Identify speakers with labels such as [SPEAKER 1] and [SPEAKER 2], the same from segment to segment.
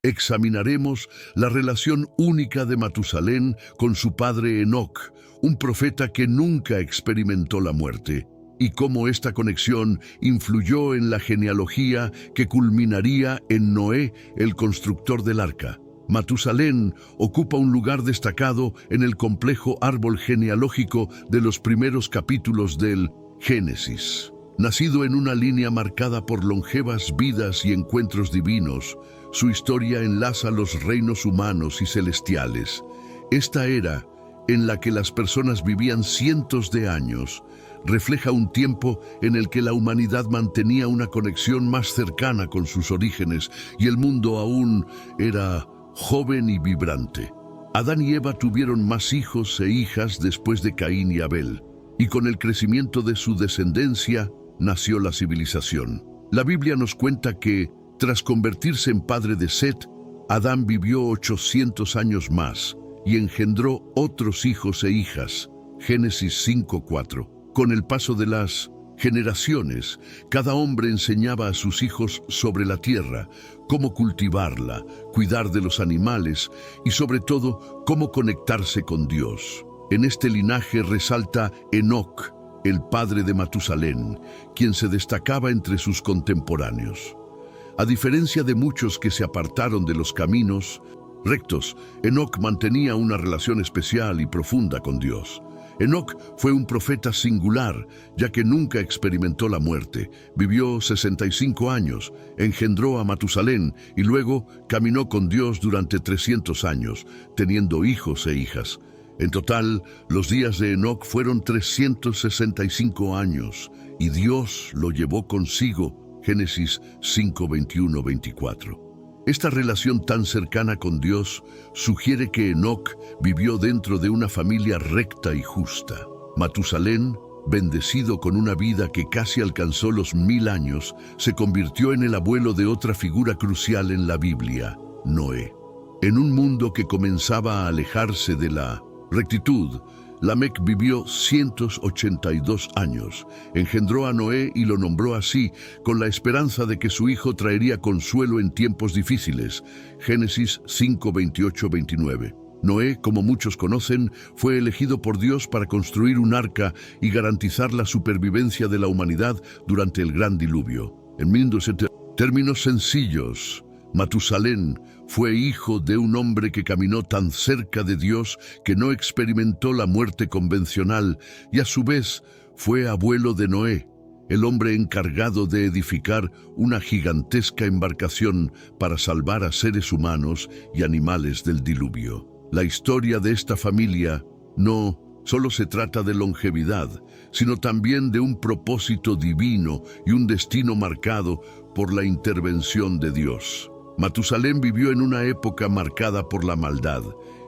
[SPEAKER 1] examinaremos la relación única de Matusalén con su padre Enoc, un profeta que nunca experimentó la muerte, y cómo esta conexión influyó en la genealogía que culminaría en Noé, el constructor del arca. Matusalén ocupa un lugar destacado en el complejo árbol genealógico de los primeros capítulos del Génesis. Nacido en una línea marcada por longevas vidas y encuentros divinos, su historia enlaza los reinos humanos y celestiales. Esta era, en la que las personas vivían cientos de años, refleja un tiempo en el que la humanidad mantenía una conexión más cercana con sus orígenes y el mundo aún era joven y vibrante. Adán y Eva tuvieron más hijos e hijas después de Caín y Abel, y con el crecimiento de su descendencia nació la civilización. La Biblia nos cuenta que, tras convertirse en padre de Set, Adán vivió 800 años más y engendró otros hijos e hijas. Génesis 5:4. Con el paso de las generaciones, cada hombre enseñaba a sus hijos sobre la tierra, cómo cultivarla, cuidar de los animales y sobre todo, cómo conectarse con Dios. En este linaje resalta Enoc, el padre de Matusalén, quien se destacaba entre sus contemporáneos. A diferencia de muchos que se apartaron de los caminos rectos, Enoc mantenía una relación especial y profunda con Dios. Enoc fue un profeta singular, ya que nunca experimentó la muerte. Vivió 65 años, engendró a Matusalén y luego caminó con Dios durante 300 años, teniendo hijos e hijas. En total, los días de Enoc fueron 365 años, y Dios lo llevó consigo. Génesis 5:21-24. Esta relación tan cercana con Dios sugiere que Enoc vivió dentro de una familia recta y justa. Matusalén, bendecido con una vida que casi alcanzó los 1000 años, se convirtió en el abuelo de otra figura crucial en la Biblia, Noé. En un mundo que comenzaba a alejarse de la rectitud, Lamec vivió 182 años, engendró a Noé y lo nombró así, con la esperanza de que su hijo traería consuelo en tiempos difíciles. Génesis 5:28-29. Noé, como muchos conocen, fue elegido por Dios para construir un arca y garantizar la supervivencia de la humanidad durante el gran diluvio. En términos sencillos, Matusalén fue hijo de un hombre que caminó tan cerca de Dios que no experimentó la muerte convencional y a su vez fue abuelo de Noé, el hombre encargado de edificar una gigantesca embarcación para salvar a seres humanos y animales del diluvio. La historia de esta familia no solo se trata de longevidad, sino también de un propósito divino y un destino marcado por la intervención de Dios. Matusalén vivió en una época marcada por la maldad,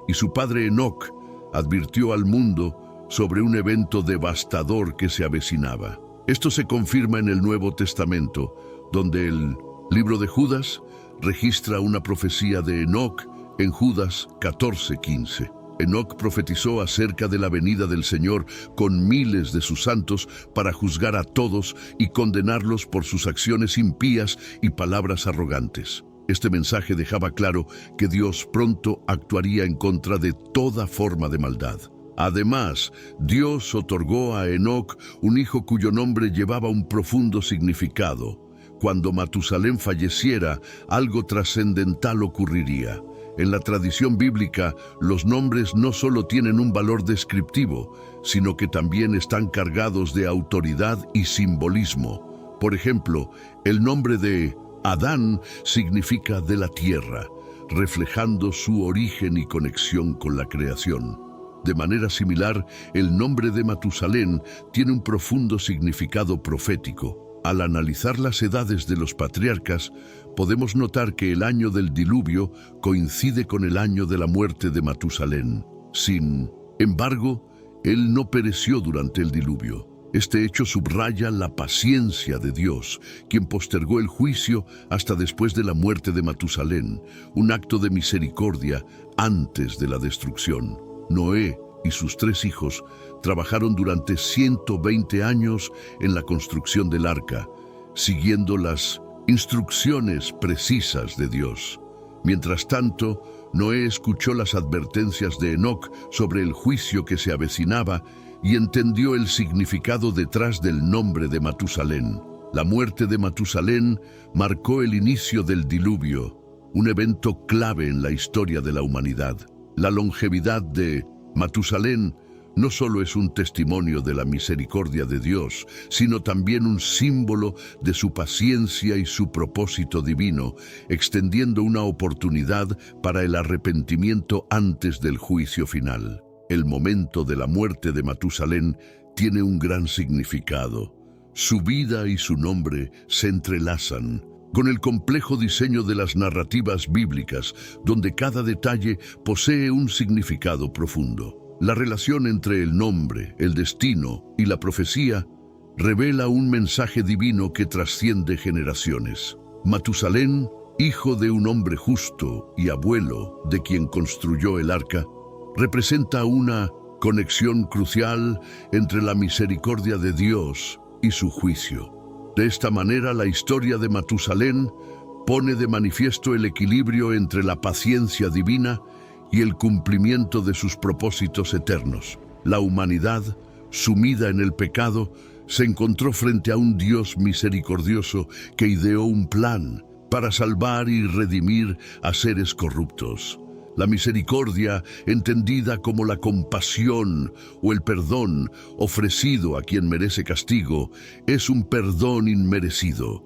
[SPEAKER 1] y su padre Enoc advirtió al mundo sobre un evento devastador que se avecinaba. Esto se confirma en el Nuevo Testamento, donde el libro de Judas registra una profecía de Enoc en Judas 14:15. Enoc profetizó acerca de la venida del Señor con miles de sus santos para juzgar a todos y condenarlos por sus acciones impías y palabras arrogantes. Este mensaje dejaba claro que Dios pronto actuaría en contra de toda forma de maldad. Además, Dios otorgó a Enoc un hijo cuyo nombre llevaba un profundo significado. Cuando Matusalén falleciera, algo trascendental ocurriría. En la tradición bíblica, los nombres no solo tienen un valor descriptivo, sino que también están cargados de autoridad y simbolismo. Por ejemplo, el nombre de Adán significa de la tierra, reflejando su origen y conexión con la creación. De manera similar, el nombre de Matusalén tiene un profundo significado profético. Al analizar las edades de los patriarcas, podemos notar que el año del diluvio coincide con el año de la muerte de Matusalén. Sin embargo, él no pereció durante el diluvio. Este hecho subraya la paciencia de Dios, quien postergó el juicio hasta después de la muerte de Matusalén, un acto de misericordia antes de la destrucción. Noé y sus 3 hijos trabajaron durante 120 años en la construcción del arca, siguiendo las instrucciones precisas de Dios. Mientras tanto, Noé escuchó las advertencias de Enoc sobre el juicio que se avecinaba y entendió el significado detrás del nombre de Matusalén. La muerte de Matusalén marcó el inicio del diluvio, un evento clave en la historia de la humanidad. La longevidad de Matusalén no solo es un testimonio de la misericordia de Dios, sino también un símbolo de su paciencia y su propósito divino, extendiendo una oportunidad para el arrepentimiento antes del juicio final. El momento de la muerte de Matusalén tiene un gran significado. Su vida y su nombre se entrelazan con el complejo diseño de las narrativas bíblicas, donde cada detalle posee un significado profundo. La relación entre el nombre, el destino y la profecía revela un mensaje divino que trasciende generaciones. Matusalén, hijo de un hombre justo y abuelo de quien construyó el arca, representa una conexión crucial entre la misericordia de Dios y su juicio. De esta manera, la historia de Matusalén pone de manifiesto el equilibrio entre la paciencia divina y el cumplimiento de sus propósitos eternos. La humanidad, sumida en el pecado, se encontró frente a un Dios misericordioso que ideó un plan para salvar y redimir a seres corruptos. La misericordia, entendida como la compasión o el perdón ofrecido a quien merece castigo, es un perdón inmerecido.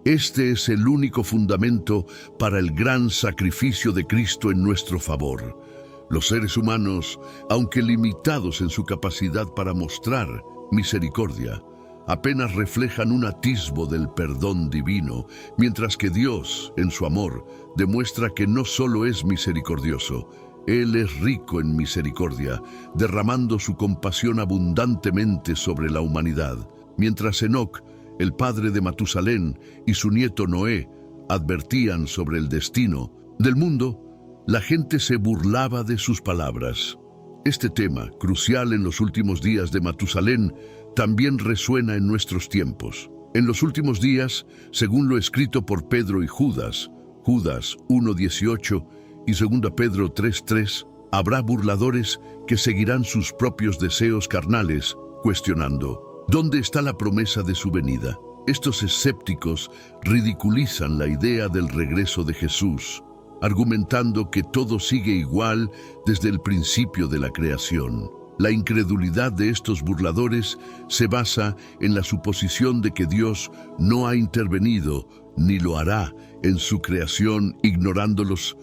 [SPEAKER 1] Este es el único fundamento para el gran sacrificio de Cristo en nuestro favor. Los seres humanos, aunque limitados en su capacidad para mostrar misericordia, apenas reflejan un atisbo del perdón divino, mientras que Dios, en su amor, demuestra que no solo es misericordioso, Él es rico en misericordia, derramando su compasión abundantemente sobre la humanidad. Mientras Enoc, el padre de Matusalén, y su nieto Noé advertían sobre el destino del mundo, la gente se burlaba de sus palabras. Este tema, crucial en los últimos días de Matusalén, también resuena en nuestros tiempos. En los últimos días, según lo escrito por Pedro y Judas 1:18 y 2 Pedro 3:3, habrá burladores que seguirán sus propios deseos carnales, cuestionando: ¿dónde está la promesa de su venida? Estos escépticos ridiculizan la idea del regreso de Jesús, argumentando que todo sigue igual desde el principio de la creación. La incredulidad de estos burladores se basa en la suposición de que Dios no ha intervenido ni lo hará en su creación, ignorando los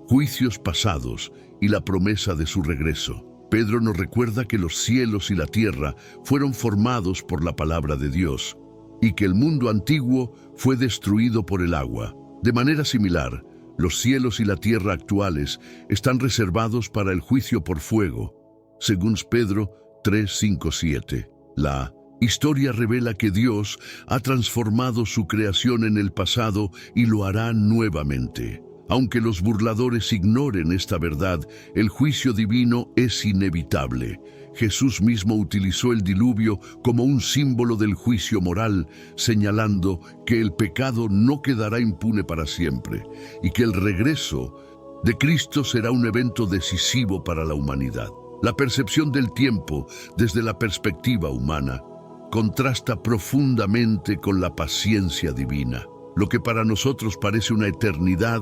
[SPEAKER 1] juicios pasados y la promesa de su regreso. Pedro nos recuerda que los cielos y la tierra fueron formados por la palabra de Dios y que el mundo antiguo fue destruido por el agua. De manera similar, los cielos y la tierra actuales están reservados para el juicio por fuego, según Pedro 3:5-7. La historia revela que Dios ha transformado su creación en el pasado y lo hará nuevamente. Aunque los burladores ignoren esta verdad, el juicio divino es inevitable. Jesús mismo utilizó el diluvio como un símbolo del juicio moral, señalando que el pecado no quedará impune para siempre y que el regreso de Cristo será un evento decisivo para la humanidad. La percepción del tiempo desde la perspectiva humana contrasta profundamente con la paciencia divina. Lo que para nosotros parece una eternidad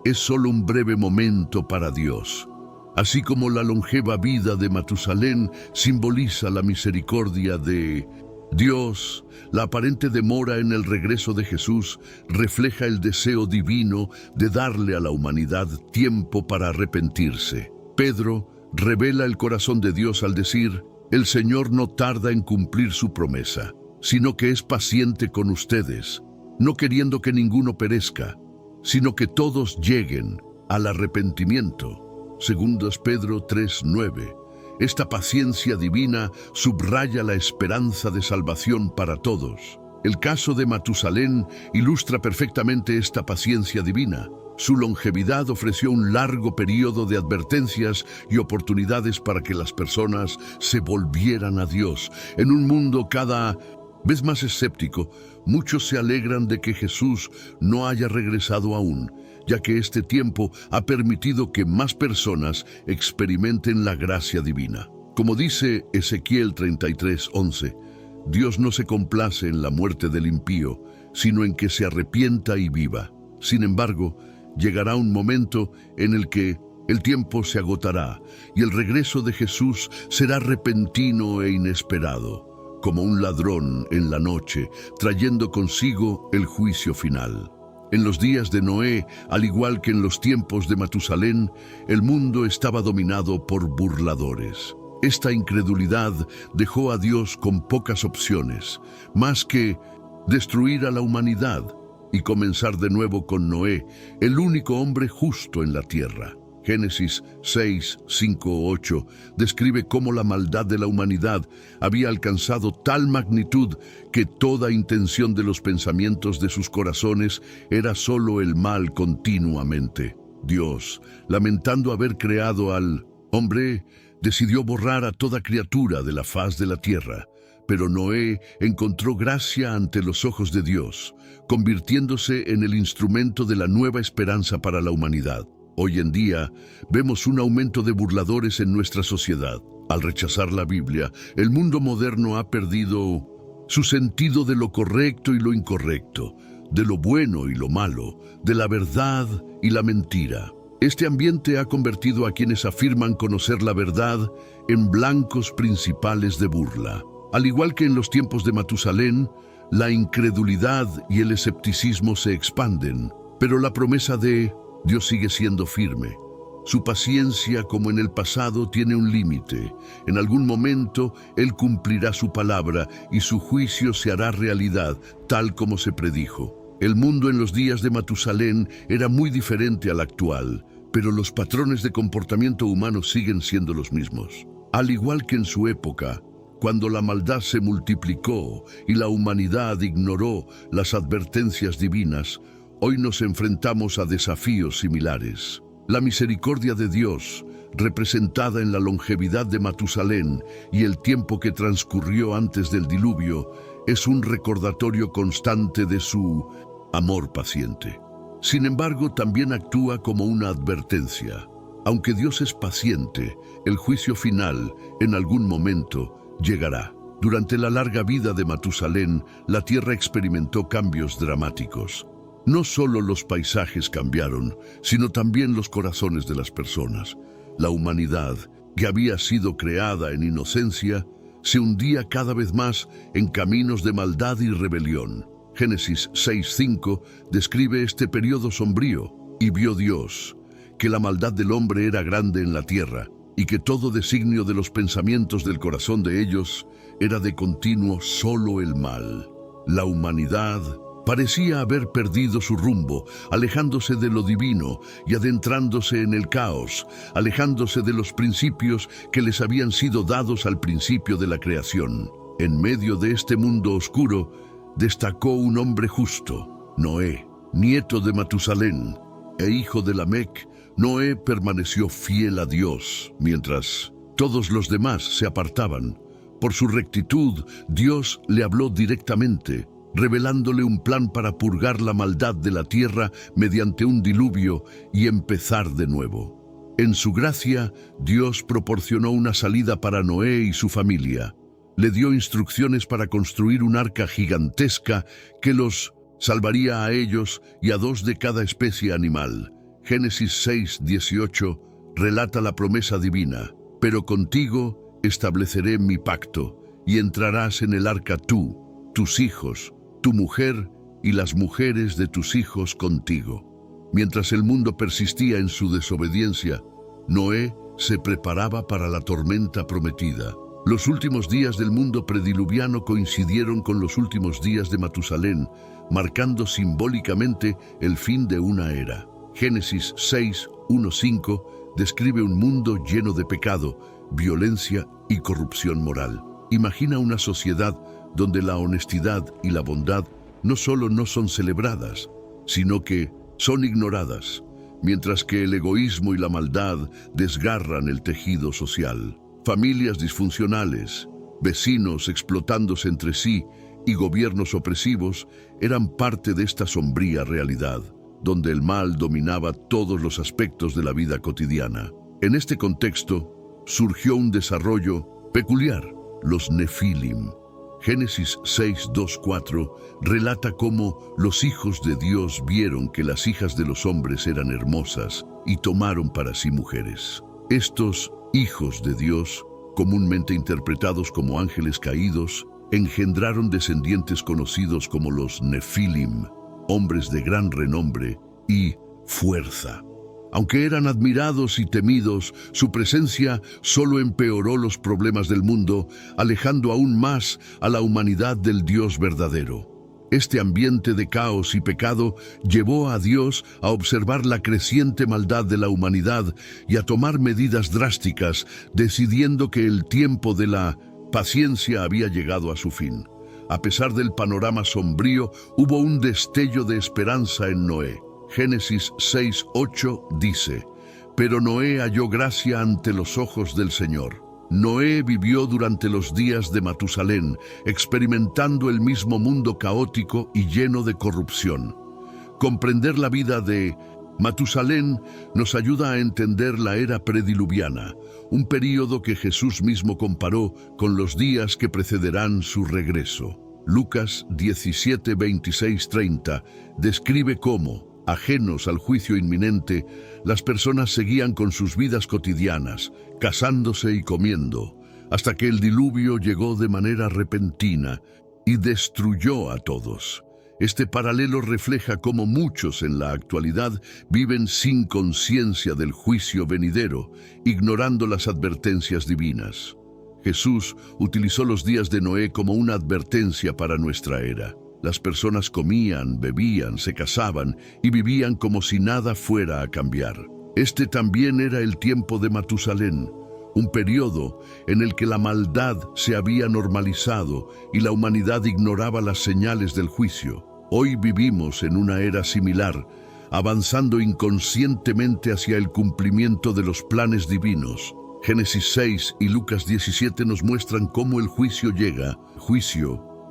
[SPEAKER 1] es solo un breve momento para Dios. Así como la longeva vida de Matusalén simboliza la misericordia de Dios, la aparente demora en el regreso de Jesús refleja el deseo divino de darle a la humanidad tiempo para arrepentirse. Pedro revela el corazón de Dios al decir: el Señor no tarda en cumplir su promesa, sino que es paciente con ustedes, no queriendo que ninguno perezca, sino que todos lleguen al arrepentimiento. 2 Pedro 3:9. Esta paciencia divina subraya la esperanza de salvación para todos. El caso de Matusalén ilustra perfectamente esta paciencia divina. Su longevidad ofreció un largo periodo de advertencias y oportunidades para que las personas se volvieran a Dios. En un mundo cada vez más escéptico, muchos se alegran de que Jesús no haya regresado aún, ya que este tiempo ha permitido que más personas experimenten la gracia divina. Como dice Ezequiel 33:11, Dios no se complace en la muerte del impío, sino en que se arrepienta y viva. Sin embargo, llegará un momento en el que el tiempo se agotará y el regreso de Jesús será repentino e inesperado, como un ladrón en la noche, trayendo consigo el juicio final. En los días de Noé, al igual que en los tiempos de Matusalén, el mundo estaba dominado por burladores. Esta incredulidad dejó a Dios con pocas opciones, más que destruir a la humanidad y comenzar de nuevo con Noé, el único hombre justo en la tierra. Génesis 6, 5, 8 describe cómo la maldad de la humanidad había alcanzado tal magnitud que toda intención de los pensamientos de sus corazones era solo el mal continuamente. Dios, lamentando haber creado al hombre, decidió borrar a toda criatura de la faz de la tierra. Pero Noé encontró gracia ante los ojos de Dios, convirtiéndose en el instrumento de la nueva esperanza para la humanidad. Hoy en día, vemos un aumento de burladores en nuestra sociedad. Al rechazar la Biblia, el mundo moderno ha perdido su sentido de lo correcto y lo incorrecto, de lo bueno y lo malo, de la verdad y la mentira. Este ambiente ha convertido a quienes afirman conocer la verdad en blancos principales de burla. Al igual que en los tiempos de Matusalén, la incredulidad y el escepticismo se expanden, pero la promesa de Dios sigue siendo firme. Su paciencia, como en el pasado, tiene un límite. En algún momento, Él cumplirá su palabra y su juicio se hará realidad, tal como se predijo. El mundo en los días de Matusalén era muy diferente al actual, pero los patrones de comportamiento humano siguen siendo los mismos. Al igual que en su época, cuando la maldad se multiplicó y la humanidad ignoró las advertencias divinas, hoy nos enfrentamos a desafíos similares. La misericordia de Dios, representada en la longevidad de Matusalén y el tiempo que transcurrió antes del diluvio, es un recordatorio constante de su amor paciente. Sin embargo, también actúa como una advertencia. Aunque Dios es paciente, el juicio final, en algún momento, llegará. Durante la larga vida de Matusalén, la tierra experimentó cambios dramáticos. No solo los paisajes cambiaron, sino también los corazones de las personas. La humanidad, que había sido creada en inocencia, se hundía cada vez más en caminos de maldad y rebelión. Génesis 6:5 describe este periodo sombrío. Y vio Dios que la maldad del hombre era grande en la tierra, y que todo designio de los pensamientos del corazón de ellos era de continuo solo el mal. La humanidad parecía haber perdido su rumbo, alejándose de lo divino y adentrándose en el caos, alejándose de los principios que les habían sido dados al principio de la creación. En medio de este mundo oscuro, destacó un hombre justo, Noé, nieto de Matusalén e hijo de Lamec. Noé permaneció fiel a Dios, mientras todos los demás se apartaban. Por su rectitud, Dios le habló directamente, revelándole un plan para purgar la maldad de la tierra mediante un diluvio y empezar de nuevo. En su gracia, Dios proporcionó una salida para Noé y su familia. Le dio instrucciones para construir un arca gigantesca que los salvaría a ellos y a 2 de cada especie animal. Génesis 6:18 relata la promesa divina: pero contigo estableceré mi pacto, y entrarás en el arca tú, tus hijos, tu mujer y las mujeres de tus hijos contigo. Mientras el mundo persistía en su desobediencia, Noé se preparaba para la tormenta prometida. Los últimos días del mundo prediluviano coincidieron con los últimos días de Matusalén, marcando simbólicamente el fin de una era. Génesis 6:1-5 describe un mundo lleno de pecado, violencia y corrupción moral. Imagina una sociedad donde la honestidad y la bondad no solo no son celebradas, sino que son ignoradas, mientras que el egoísmo y la maldad desgarran el tejido social. Familias disfuncionales, vecinos explotándose entre sí y gobiernos opresivos eran parte de esta sombría realidad. donde el mal dominaba todos los aspectos de la vida cotidiana. En este contexto surgió un desarrollo peculiar, los Nefilim. Génesis 6:2-4 relata cómo los hijos de Dios vieron que las hijas de los hombres eran hermosas y tomaron para sí mujeres. Estos hijos de Dios, comúnmente interpretados como ángeles caídos, engendraron descendientes conocidos como los Nefilim, hombres de gran renombre y fuerza. Aunque eran admirados y temidos, su presencia solo empeoró los problemas del mundo, alejando aún más a la humanidad del Dios verdadero. Este ambiente de caos y pecado llevó a Dios a observar la creciente maldad de la humanidad y a tomar medidas drásticas, decidiendo que el tiempo de la paciencia había llegado a su fin. A pesar del panorama sombrío, hubo un destello de esperanza en Noé. Génesis 6:8 dice: «Pero Noé halló gracia ante los ojos del Señor». Noé vivió durante los días de Matusalén, experimentando el mismo mundo caótico y lleno de corrupción. Comprender la vida de Matusalén nos ayuda a entender la era prediluviana, un período que Jesús mismo comparó con los días que precederán su regreso. Lucas 17:26-30 describe cómo, ajenos al juicio inminente, las personas seguían con sus vidas cotidianas, casándose y comiendo, hasta que el diluvio llegó de manera repentina y destruyó a todos. Este paralelo refleja cómo muchos en la actualidad viven sin conciencia del juicio venidero, ignorando las advertencias divinas. Jesús utilizó los días de Noé como una advertencia para nuestra era. Las personas comían, bebían, se casaban y vivían como si nada fuera a cambiar. Este también era el tiempo de Matusalén, un periodo en el que la maldad se había normalizado y la humanidad ignoraba las señales del juicio. Hoy vivimos en una era similar, avanzando inconscientemente hacia el cumplimiento de los planes divinos. Génesis 6 y Lucas 17 nos muestran cómo el juicio llega,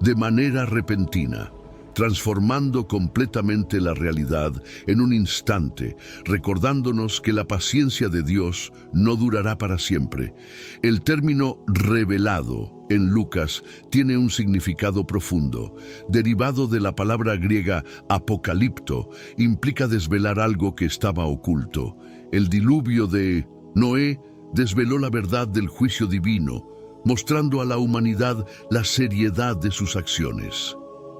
[SPEAKER 1] de manera repentina, transformando completamente la realidad en un instante, recordándonos que la paciencia de Dios no durará para siempre. El término revelado en Lucas tiene un significado profundo. Derivado de la palabra griega apocalipto, implica desvelar algo que estaba oculto. El diluvio de Noé desveló la verdad del juicio divino, mostrando a la humanidad la seriedad de sus acciones.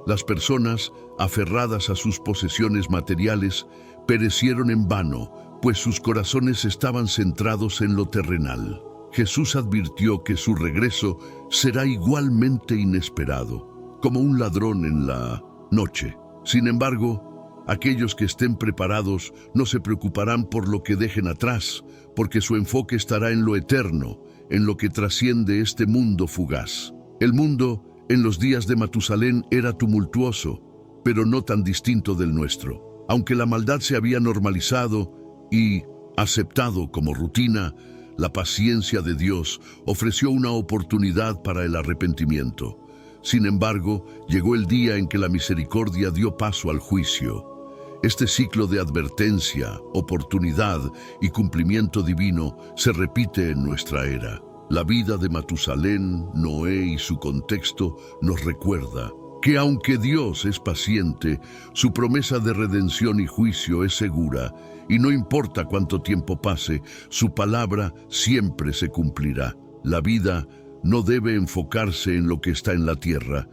[SPEAKER 1] Las personas, aferradas a sus posesiones materiales, perecieron en vano, pues sus corazones estaban centrados en lo terrenal. Jesús advirtió que su regreso será igualmente inesperado, como un ladrón en la noche. Sin embargo, aquellos que estén preparados no se preocuparán por lo que dejen atrás, porque su enfoque estará en lo eterno, en lo que trasciende este mundo fugaz. El mundo en los días de Matusalén era tumultuoso, pero no tan distinto del nuestro. Aunque la maldad se había normalizado y aceptado como rutina, la paciencia de Dios ofreció una oportunidad para el arrepentimiento. Sin embargo, llegó el día en que la misericordia dio paso al juicio. Este ciclo de advertencia, oportunidad y cumplimiento divino se repite en nuestra era. La vida de Matusalén, Noé y su contexto nos recuerda que aunque Dios es paciente, su promesa de redención y juicio es segura, y no importa cuánto tiempo pase, su palabra siempre se cumplirá. La vida no debe enfocarse en lo que está en la tierra,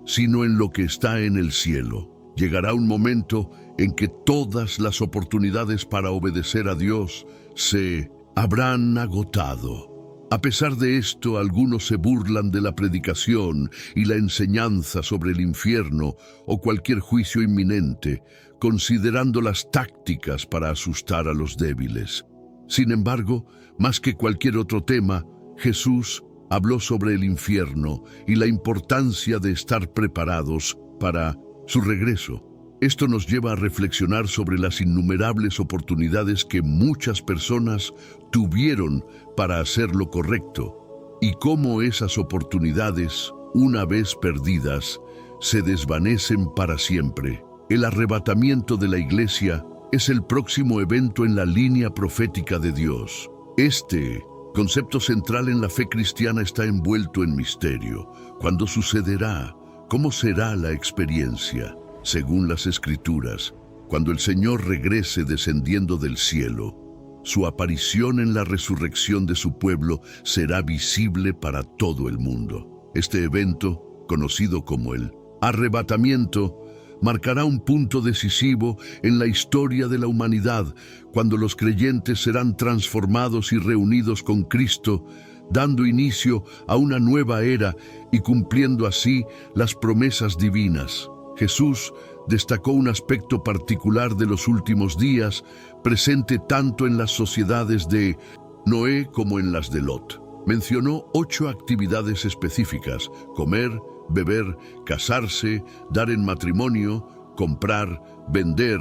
[SPEAKER 1] sino en lo que está en el cielo. Llegará un momento en que todas las oportunidades para obedecer a Dios se habrán agotado. A pesar de esto, algunos se burlan de la predicación y la enseñanza sobre el infierno o cualquier juicio inminente, considerando las tácticas para asustar a los débiles. Sin embargo, más que cualquier otro tema, Jesús habló sobre el infierno y la importancia de estar preparados para su regreso. Esto nos lleva a reflexionar sobre las innumerables oportunidades que muchas personas tuvieron para hacer lo correcto y cómo esas oportunidades, una vez perdidas, se desvanecen para siempre. El arrebatamiento de la Iglesia es el próximo evento en la línea profética de Dios. Este concepto central en la fe cristiana está envuelto en misterio. ¿Cuándo sucederá? ¿Cómo será la experiencia? Según las Escrituras, cuando el Señor regrese descendiendo del cielo, su aparición en la resurrección de su pueblo será visible para todo el mundo. Este evento, conocido como el arrebatamiento, marcará un punto decisivo en la historia de la humanidad, cuando los creyentes serán transformados y reunidos con Cristo, dando inicio a una nueva era y cumpliendo así las promesas divinas. Jesús destacó un aspecto particular de los últimos días, presente tanto en las sociedades de Noé como en las de Lot. Mencionó 8 actividades específicas: comer, beber, casarse, dar en matrimonio, comprar, vender,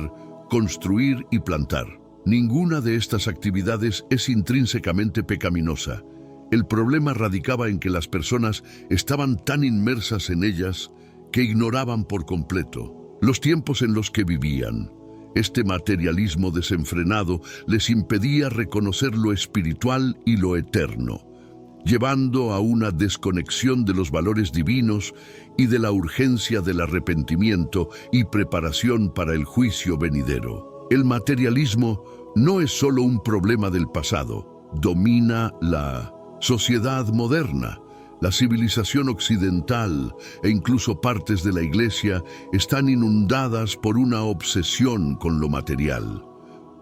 [SPEAKER 1] construir y plantar. Ninguna de estas actividades es intrínsecamente pecaminosa. El problema radicaba en que las personas estaban tan inmersas en ellas que ignoraban por completo los tiempos en los que vivían. Este materialismo desenfrenado les impedía reconocer lo espiritual y lo eterno, llevando a una desconexión de los valores divinos y de la urgencia del arrepentimiento y preparación para el juicio venidero. El materialismo no es solo un problema del pasado, domina la sociedad moderna. La civilización occidental e incluso partes de la Iglesia están inundadas por una obsesión con lo material.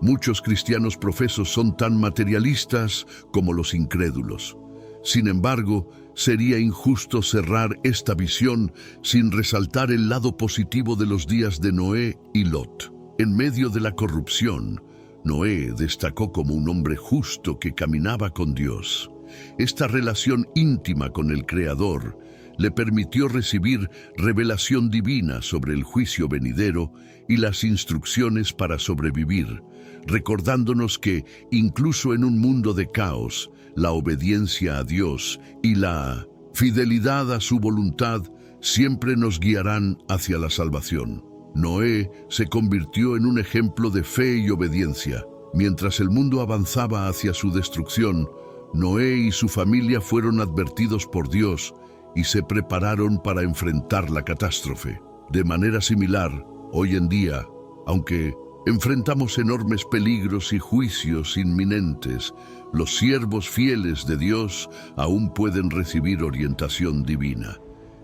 [SPEAKER 1] Muchos cristianos profesos son tan materialistas como los incrédulos. Sin embargo, sería injusto cerrar esta visión sin resaltar el lado positivo de los días de Noé y Lot. En medio de la corrupción, Noé destacó como un hombre justo que caminaba con Dios. Esta relación íntima con el Creador le permitió recibir revelación divina sobre el juicio venidero y las instrucciones para sobrevivir, recordándonos que, incluso en un mundo de caos, la obediencia a Dios y la fidelidad a su voluntad siempre nos guiarán hacia la salvación. Noé se convirtió en un ejemplo de fe y obediencia. Mientras el mundo avanzaba hacia su destrucción, Noé y su familia fueron advertidos por Dios y se prepararon para enfrentar la catástrofe. De manera similar, hoy en día, aunque enfrentamos enormes peligros y juicios inminentes, los siervos fieles de Dios aún pueden recibir orientación divina.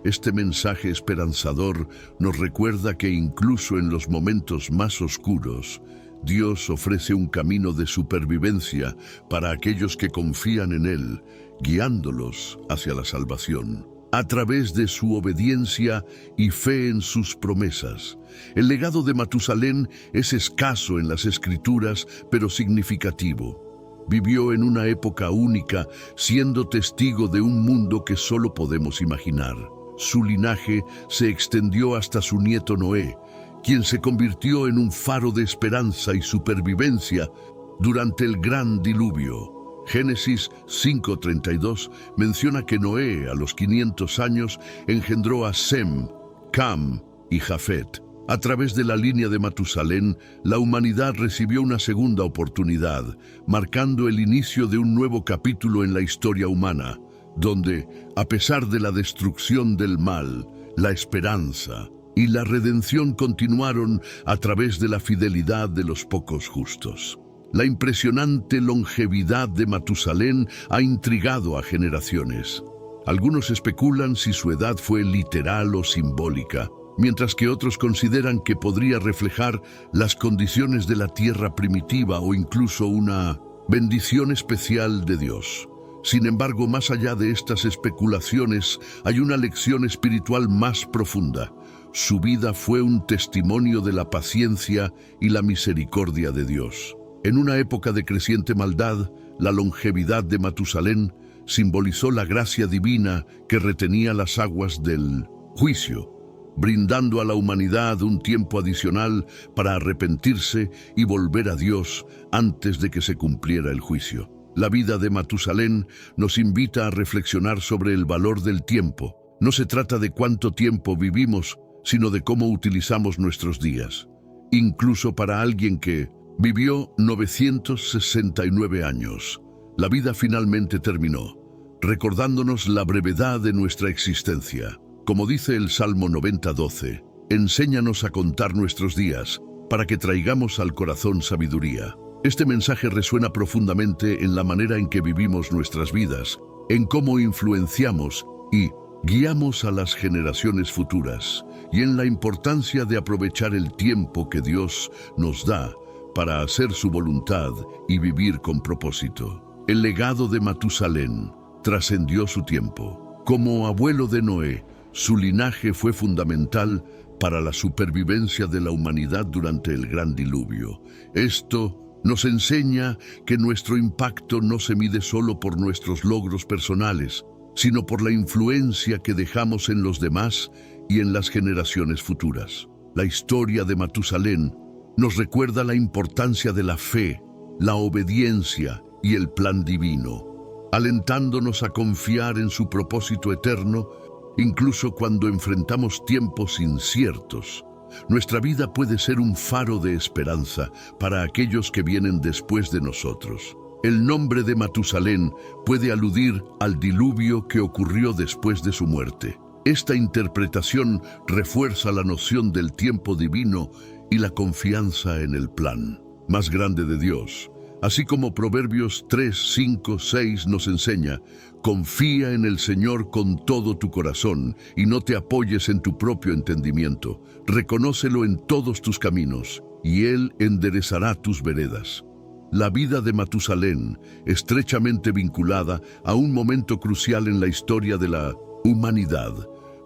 [SPEAKER 1] Este mensaje esperanzador nos recuerda que incluso en los momentos más oscuros, Dios ofrece un camino de supervivencia para aquellos que confían en Él, guiándolos hacia la salvación, a través de su obediencia y fe en sus promesas. El legado de Matusalén es escaso en las Escrituras, pero significativo. Vivió en una época única, siendo testigo de un mundo que solo podemos imaginar. Su linaje se extendió hasta su nieto Noé, quien se convirtió en un faro de esperanza y supervivencia durante el gran diluvio. Génesis 5:32 menciona que Noé, a los 500 años, engendró a Sem, Cam y Jafet. A través de la línea de Matusalén, la humanidad recibió una segunda oportunidad, marcando el inicio de un nuevo capítulo en la historia humana, donde, a pesar de la destrucción del mal, la esperanza y la redención continuaron a través de la fidelidad de los pocos justos. La impresionante longevidad de Matusalén ha intrigado a generaciones. Algunos especulan si su edad fue literal o simbólica, mientras que otros consideran que podría reflejar las condiciones de la tierra primitiva o incluso una bendición especial de Dios. Sin embargo, más allá de estas especulaciones, hay una lección espiritual más profunda. Su vida fue un testimonio de la paciencia y la misericordia de Dios. En una época de creciente maldad, la longevidad de Matusalén simbolizó la gracia divina que retenía las aguas del juicio, brindando a la humanidad un tiempo adicional para arrepentirse y volver a Dios antes de que se cumpliera el juicio. La vida de Matusalén nos invita a reflexionar sobre el valor del tiempo. No se trata de cuánto tiempo vivimos, sino de cómo utilizamos nuestros días. Incluso para alguien que vivió 969 años, la vida finalmente terminó, recordándonos la brevedad de nuestra existencia. Como dice el Salmo 90:12, enséñanos a contar nuestros días, para que traigamos al corazón sabiduría. Este mensaje resuena profundamente en la manera en que vivimos nuestras vidas, en cómo influenciamos y guiamos a las generaciones futuras, y en la importancia de aprovechar el tiempo que Dios nos da para hacer su voluntad y vivir con propósito. El legado de Matusalén trascendió su tiempo. Como abuelo de Noé, su linaje fue fundamental para la supervivencia de la humanidad durante el gran diluvio. Esto nos enseña que nuestro impacto no se mide solo por nuestros logros personales, sino por la influencia que dejamos en los demás y en las generaciones futuras. La historia de Matusalén nos recuerda la importancia de la fe, la obediencia y el plan divino, alentándonos a confiar en su propósito eterno, incluso cuando enfrentamos tiempos inciertos. Nuestra vida puede ser un faro de esperanza para aquellos que vienen después de nosotros. El nombre de Matusalén puede aludir al diluvio que ocurrió después de su muerte. Esta interpretación refuerza la noción del tiempo divino y la confianza en el plan más grande de Dios. Así como Proverbios 3, 5, 6 nos enseña, confía en el Señor con todo tu corazón y no te apoyes en tu propio entendimiento. Reconócelo en todos tus caminos y Él enderezará tus veredas. La vida de Matusalén, estrechamente vinculada a un momento crucial en la historia de la humanidad,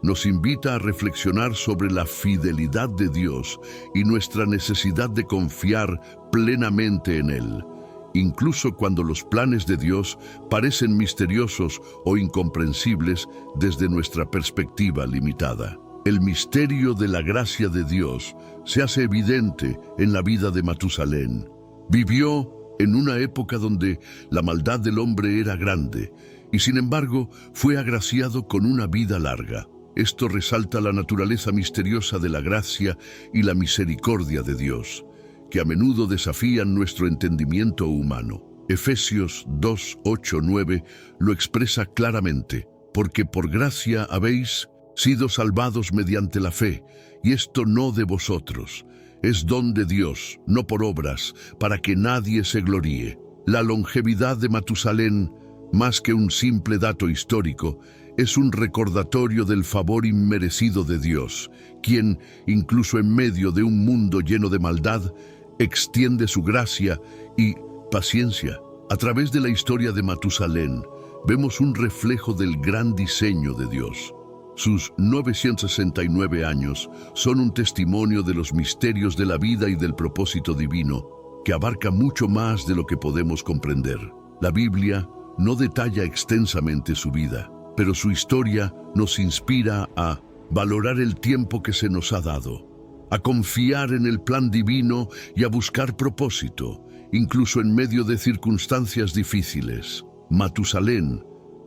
[SPEAKER 1] nos invita a reflexionar sobre la fidelidad de Dios y nuestra necesidad de confiar plenamente en Él, incluso cuando los planes de Dios parecen misteriosos o incomprensibles desde nuestra perspectiva limitada. El misterio de la gracia de Dios se hace evidente en la vida de Matusalén. Vivió en una época donde la maldad del hombre era grande y sin embargo fue agraciado con una vida larga. Esto resalta la naturaleza misteriosa de la gracia y la misericordia de Dios, que a menudo desafían nuestro entendimiento humano. Efesios 2, 8, 9 lo expresa claramente, porque por gracia habéis sido salvados mediante la fe, y esto no de vosotros, es don de Dios, no por obras, para que nadie se gloríe. La longevidad de Matusalén, más que un simple dato histórico, es un recordatorio del favor inmerecido de Dios, quien, incluso en medio de un mundo lleno de maldad, extiende su gracia y paciencia. A través de la historia de Matusalén, vemos un reflejo del gran diseño de Dios. Sus 969 años son un testimonio de los misterios de la vida y del propósito divino, que abarca mucho más de lo que podemos comprender. La Biblia no detalla extensamente su vida, pero su historia nos inspira a valorar el tiempo que se nos ha dado, a confiar en el plan divino y a buscar propósito, incluso en medio de circunstancias difíciles. Matusalén,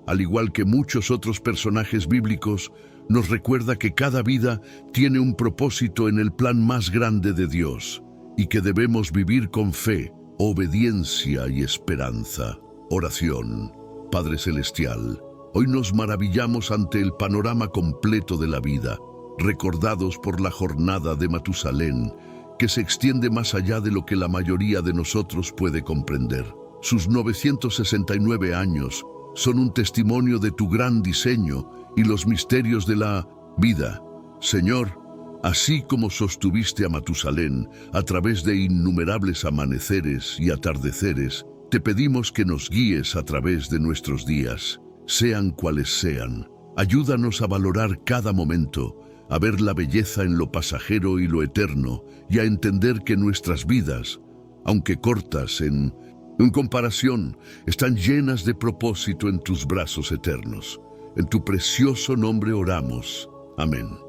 [SPEAKER 1] al igual que muchos otros personajes bíblicos, nos recuerda que cada vida tiene un propósito en el plan más grande de Dios y que debemos vivir con fe, obediencia y esperanza. Oración. Padre Celestial, hoy nos maravillamos ante el panorama completo de la vida, recordados por la jornada de Matusalén, que se extiende más allá de lo que la mayoría de nosotros puede comprender. Sus 969 años son un testimonio de tu gran diseño y los misterios de la vida. Señor, así como sostuviste a Matusalén a través de innumerables amaneceres y atardeceres, te pedimos que nos guíes a través de nuestros días, sean cuales sean. Ayúdanos a valorar cada momento, a ver la belleza en lo pasajero y lo eterno, y a entender que nuestras vidas, aunque cortas en comparación, están llenas de propósito en tus brazos eternos. En tu precioso nombre oramos. Amén.